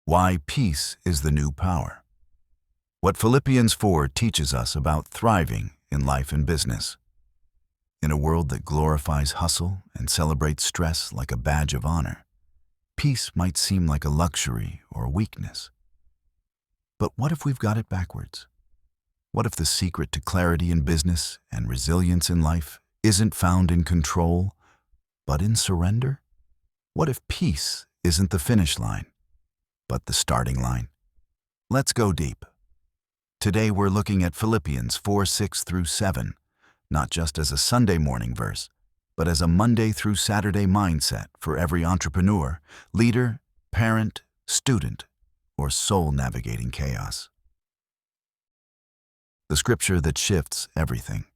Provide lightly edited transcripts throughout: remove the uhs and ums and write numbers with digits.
Why peace is the new power. What Philippians 4 teaches us about thriving in life and business. In a world that glorifies hustle and celebrates stress like a badge of honor, peace might seem like a luxury or a weakness. But what if we've got it backwards? What if the secret to clarity in business and resilience in life isn't found in control, but in surrender? What if peace isn't the finish line, but the starting line? Let's go deep. Today we're looking at Philippians 4:6-7, not just as a Sunday morning verse, but as a Monday through Saturday mindset for every entrepreneur, leader, parent, student, or soul navigating chaos. The scripture that shifts everything.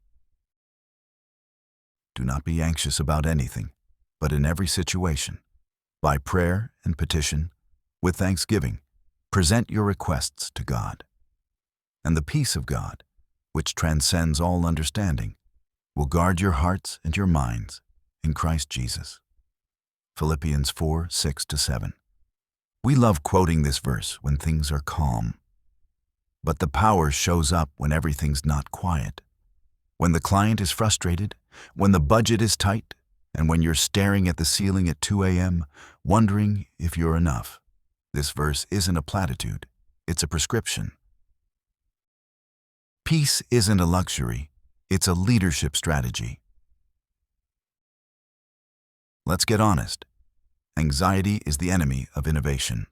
Do not be anxious about anything, but in every situation, by prayer and petition, with thanksgiving, present your requests to God. And the peace of God, which transcends all understanding, will guard your hearts and your minds in Christ Jesus. Philippians 4:6-7. We love quoting this verse when things are calm. But the power shows up when everything's not quiet. When the client is frustrated, when the budget is tight, and when you're staring at the ceiling at 2 a.m., wondering if you're enough. This verse isn't a platitude, it's a prescription. Peace isn't a luxury, it's a leadership strategy. Let's get honest. Anxiety is the enemy of innovation.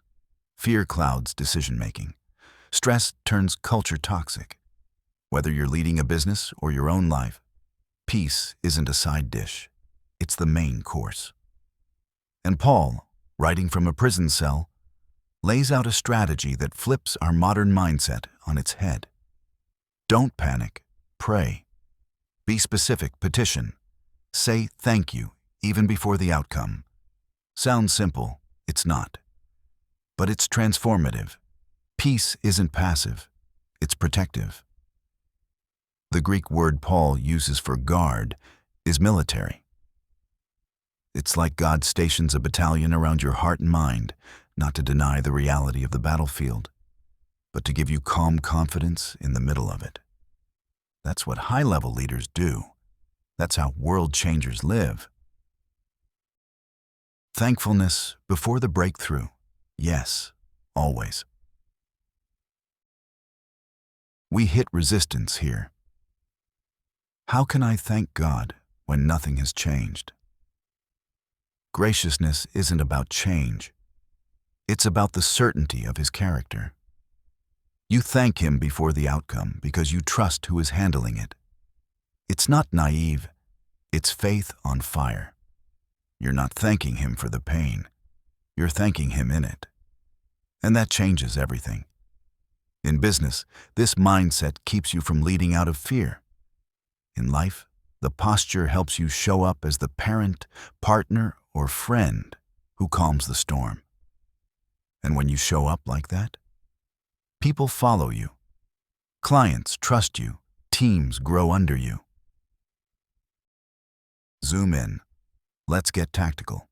Fear clouds decision-making. Stress turns culture toxic. Whether you're leading a business or your own life, peace isn't a side dish. It's the main course. And Paul, writing from a prison cell, lays out a strategy that flips our modern mindset on its head. Don't panic, pray. Be specific, petition. Say thank you, even before the outcome. Sounds simple, it's not. But it's transformative. Peace isn't passive, it's protective. The Greek word Paul uses for guard is military. It's like God stations a battalion around your heart and mind, not to deny the reality of the battlefield, but to give you calm confidence in the middle of it. That's what high-level leaders do. That's how world changers live. Thankfulness before the breakthrough. Yes, always. We hit resistance here. How can I thank God when nothing has changed? Graciousness isn't about change. It's about the certainty of His character. You thank Him before the outcome because you trust who is handling it. It's not naive, it's faith on fire. You're not thanking Him for the pain, you're thanking Him in it. And that changes everything. In business, this mindset keeps you from leading out of fear. In life, the posture helps you show up as the parent, partner, or friend who calms the storm. And when you show up like that, people follow you. Clients trust you. Teams grow under you. Zoom in. Let's get tactical.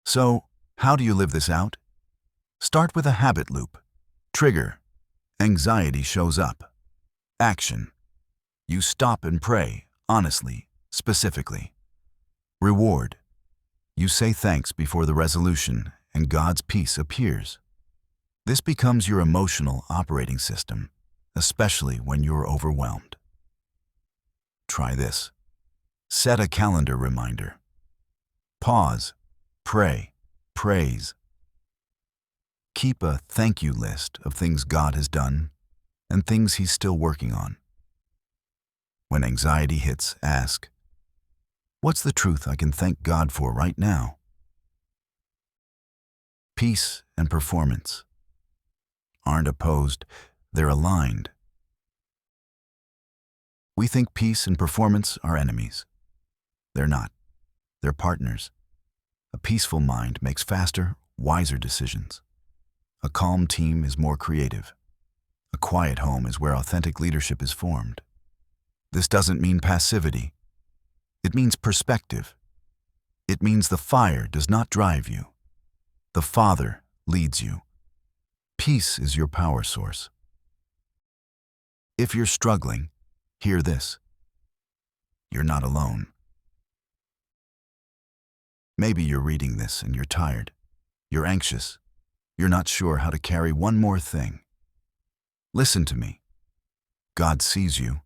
So, how do you live this out? Start with a habit loop. Trigger. Anxiety shows up. Action. You stop and pray, honestly, specifically. Reward. You say thanks before the resolution, and God's peace appears. This becomes your emotional operating system, especially when you're overwhelmed. Try this. Set a calendar reminder. Pause. Pray. Praise. Keep a thank you list of things God has done and things He's still working on. When anxiety hits, ask, what's the truth I can thank God for right now? Peace and performance aren't opposed, they're aligned. We think peace and performance are enemies. They're not. They're partners. A peaceful mind makes faster, wiser decisions. A calm team is more creative. A quiet home is where authentic leadership is formed. This doesn't mean passivity. It means perspective. It means the fire does not drive you. The Father leads you. Peace is your power source. If you're struggling, hear this. You're not alone. Maybe you're reading this and you're tired. You're anxious. You're not sure how to carry one more thing. Listen to me. God sees you,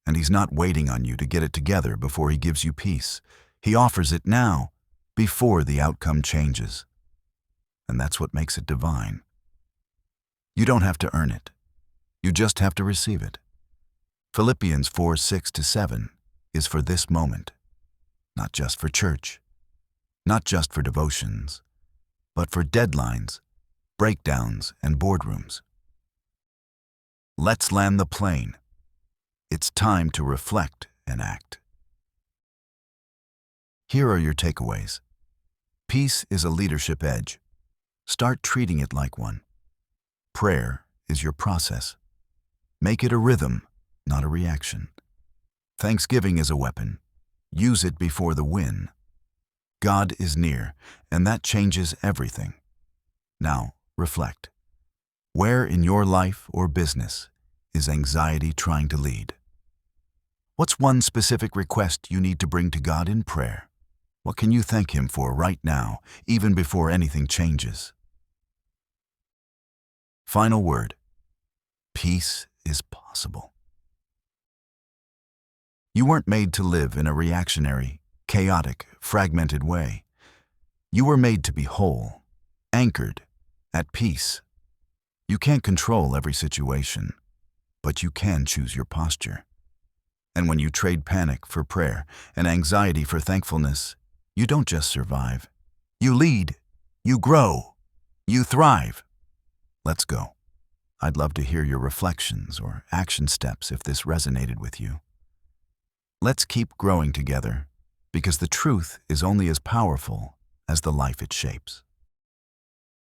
and He's not waiting on you to get it together before He gives you peace. He offers it now, before the outcome changes. And that's what makes it divine. You don't have to earn it. You just have to receive it. Philippians 4:6-7 is for this moment, not just for church, not just for devotions, but for deadlines, breakdowns, and boardrooms. Let's land the plane. It's time to reflect and act. Here are your takeaways. Peace is a leadership edge. Start treating it like one. Prayer is your process. Make it a rhythm, not a reaction. Thanksgiving is a weapon. Use it before the win. God is near, and that changes everything. Now, reflect. Where in your life or business is anxiety trying to lead? What's one specific request you need to bring to God in prayer? What can you thank Him for right now, even before anything changes? Final word. Peace is possible. You weren't made to live in a reactionary, chaotic, fragmented way. You were made to be whole, anchored, at peace. You can't control every situation, but you can choose your posture. And when you trade panic for prayer and anxiety for thankfulness, you don't just survive. You lead, you grow, you thrive. Let's go. I'd love to hear your reflections or action steps if this resonated with you. Let's keep growing together, because the truth is only as powerful as the life it shapes.